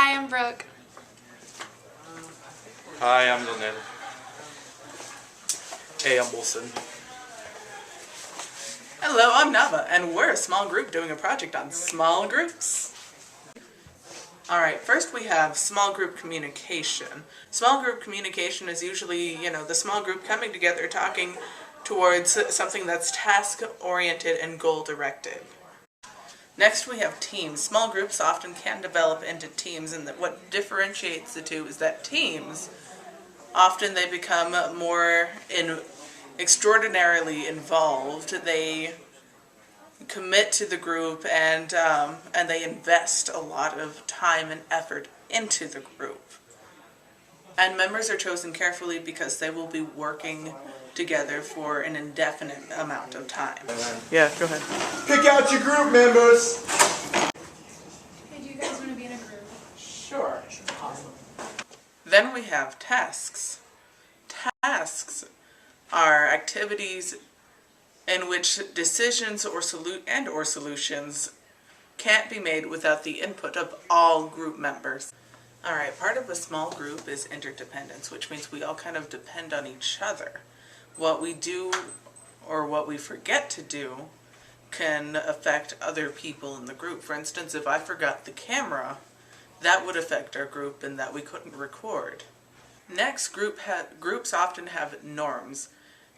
Hi, I'm Brooke. Hi, I'm Lionel. Hey, I'm Wilson. Hello, I'm Nava, and we're a small group doing a project on small groups. Alright, first we have small group communication. Small group communication is usually, the small group coming together talking towards something that's task-oriented and goal-directed. Next we have teams. Small groups often can develop into teams, and what differentiates the two is that teams, often they become more extraordinarily involved. They commit to the group and they invest a lot of time and effort into the group. And members are chosen carefully because they will be working together for an indefinite amount of time. Yeah, go ahead. Pick out your group members! Hey, do you guys want to be in a group? Sure. Awesome. Then we have tasks. Tasks are activities in which decisions or solutions can't be made without the input of all group members. Alright, part of a small group is interdependence, which means we all kind of depend on each other. What we do or what we forget to do can affect other people in the group. For instance, if I forgot the camera, that would affect our group in that we couldn't record. Next, groups often have norms.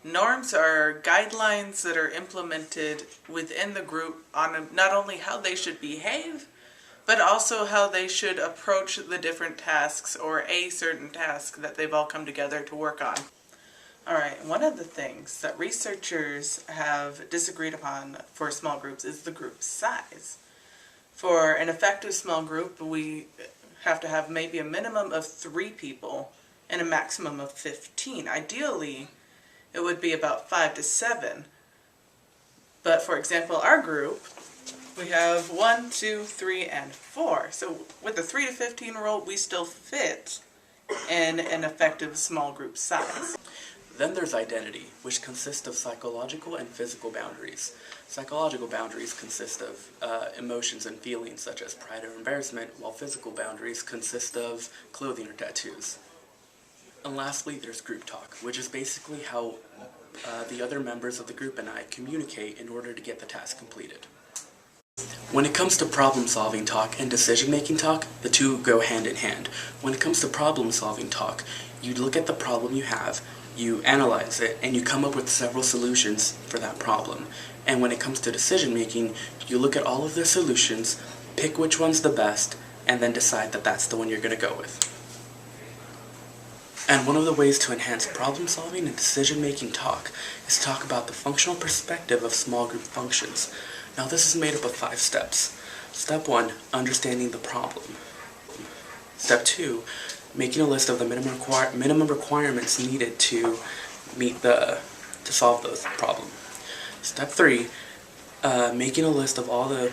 Norms are guidelines that are implemented within the group on not only how they should behave, but also how they should approach the different tasks or a certain task that they've all come together to work on. Alright, one of the things that researchers have disagreed upon for small groups is the group size. For an effective small group, we have to have maybe a minimum of 3 people and a maximum of 15. Ideally, it would be about 5 to 7. But for example, our group, we have 1, 2, 3, and 4. So with the 3 to 15 rule, we still fit in an effective small group size. Then there's identity, which consists of psychological and physical boundaries. Psychological boundaries consist of emotions and feelings such as pride or embarrassment, while physical boundaries consist of clothing or tattoos. And lastly, there's group talk, which is basically how the other members of the group and I communicate in order to get the task completed. When it comes to problem-solving talk and decision-making talk, the two go hand in hand. When it comes to problem-solving talk, you look at the problem you have, you analyze it, and you come up with several solutions for that problem. And when it comes to decision-making, you look at all of the solutions, pick which one's the best, and then decide that that's the one you're going to go with. And one of the ways to enhance problem-solving and decision-making talk is to talk about the functional perspective of small group functions. Now this is made up of 5 steps. Step 1, understanding the problem. Step 2, making a list of the minimum requirements needed to solve the problem. Step 3, making a list of all the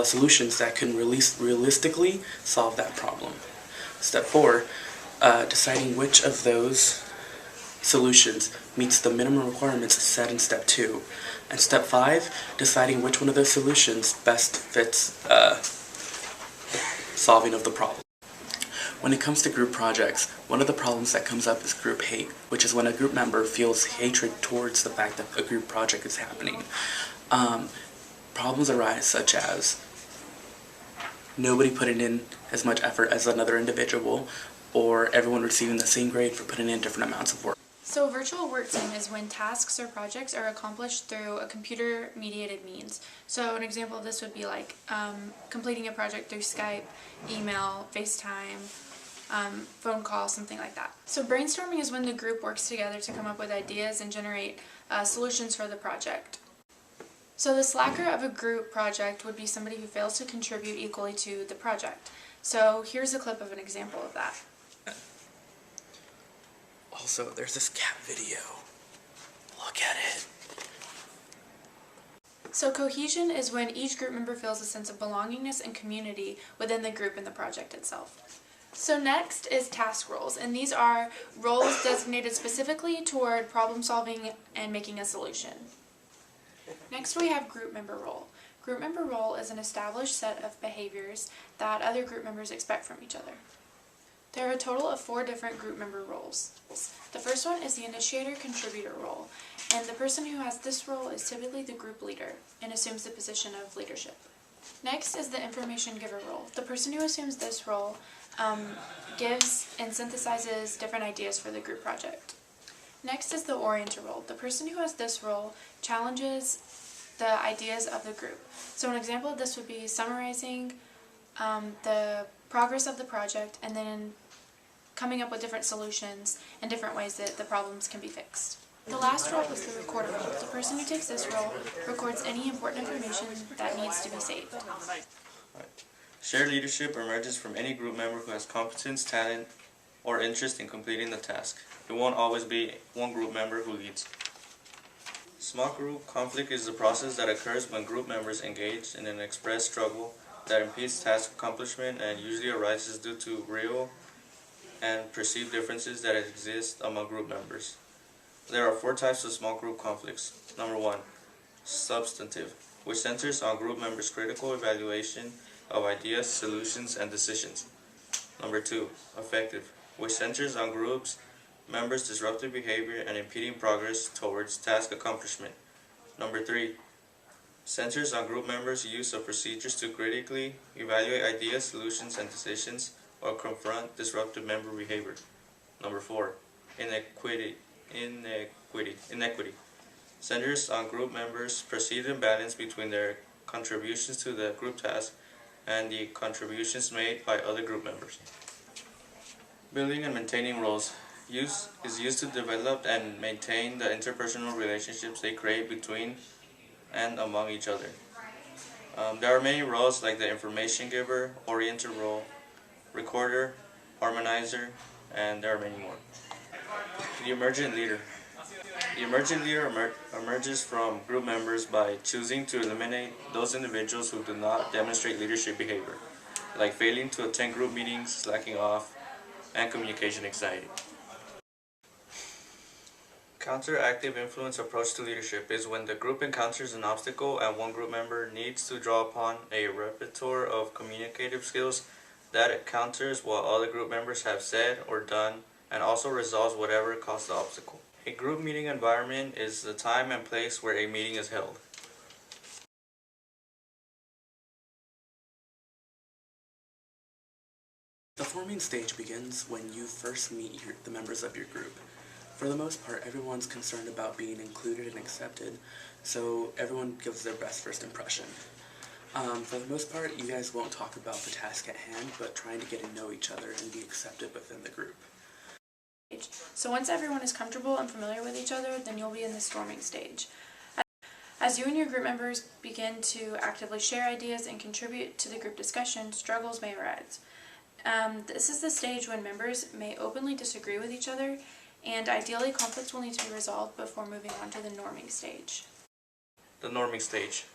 solutions that can realistically solve that problem. Step 4, deciding which of those solutions meets the minimum requirements set in Step 2. And Step 5, deciding which one of those solutions best fits solving of the problem. When it comes to group projects, one of the problems that comes up is group hate, which is when a group member feels hatred towards the fact that a group project is happening. Problems arise such as nobody putting in as much effort as another individual, or everyone receiving the same grade for putting in different amounts of work. So a virtual work team is when tasks or projects are accomplished through a computer-mediated means. So an example of this would be like completing a project through Skype, email, FaceTime, phone call, something like that. So brainstorming is when the group works together to come up with ideas and generate solutions for the project. So the slacker of a group project would be somebody who fails to contribute equally to the project. So here's a clip of an example of that. Also, there's this cat video. Look at it. So cohesion is when each group member feels a sense of belongingness and community within the group and the project itself. So next is task roles, and these are roles designated specifically toward problem solving and making a solution. Next we have group member role. Group member role is an established set of behaviors that other group members expect from each other. There are a total of 4 different group member roles. The first one is the initiator-contributor role, and the person who has this role is typically the group leader and assumes the position of leadership. Next is the information giver role. The person who assumes this role gives and synthesizes different ideas for the group project. Next is the orienter role. The person who has this role challenges the ideas of the group. So an example of this would be summarizing the progress of the project and then coming up with different solutions and different ways that the problems can be fixed. The last role is the recorder role. The person who takes this role records any important information that needs to be saved. Shared leadership emerges from any group member who has competence, talent, or interest in completing the task. It won't always be one group member who leads. Small group conflict is the process that occurs when group members engage in an expressed struggle that impedes task accomplishment and usually arises due to real and perceived differences that exist among group members. There are 4 types of small group conflicts. Number 1, substantive, which centers on group members' critical evaluation of ideas, solutions, and decisions. Number 2, affective, which centers on groups members' disruptive behavior and impeding progress towards task accomplishment. Number 3, centers on group members' use of procedures to critically evaluate ideas, solutions, and decisions, or confront disruptive member behavior. Number 4, inequity, centers on group members' perceived imbalance between their contributions to the group task and the contributions made by other group members. Building and maintaining roles is used to develop and maintain the interpersonal relationships they create between and among each other. There are many roles like the information giver, orienter role, recorder, harmonizer, and there are many more. The emergent leader. The emergent leader emerges from group members by choosing to eliminate those individuals who do not demonstrate leadership behavior, like failing to attend group meetings, slacking off, and communication anxiety. Counteractive influence approach to leadership is when the group encounters an obstacle and one group member needs to draw upon a repertoire of communicative skills that counters what other group members have said or done and also resolves whatever caused the obstacle. A group meeting environment is the time and place where a meeting is held. The forming stage begins when you first meet the members of your group. For the most part, everyone's concerned about being included and accepted, so everyone gives their best first impression. For the most part, you guys won't talk about the task at hand, but trying to get to know each other and be accepted within the group. So once everyone is comfortable and familiar with each other, then you'll be in the storming stage. As you and your group members begin to actively share ideas and contribute to the group discussion, struggles may arise. This is the stage when members may openly disagree with each other, and ideally conflicts will need to be resolved before moving on to the norming stage. The norming stage.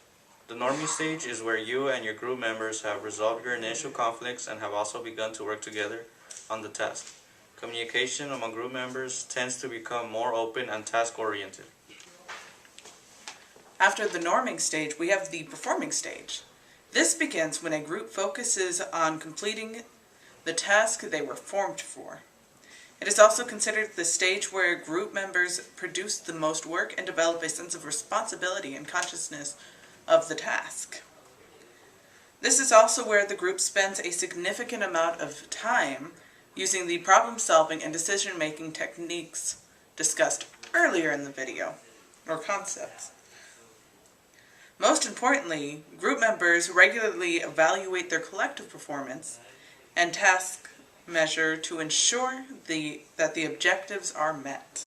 The norming stage is where you and your group members have resolved your initial conflicts and have also begun to work together on the task. Communication among group members tends to become more open and task-oriented. After the norming stage, we have the performing stage. This begins when a group focuses on completing the task they were formed for. It is also considered the stage where group members produce the most work and develop a sense of responsibility and consciousness of the task. This is also where the group spends a significant amount of time using the problem-solving and decision-making techniques discussed earlier in the video, or concepts. Most importantly, group members regularly evaluate their collective performance and task measure to ensure that the objectives are met.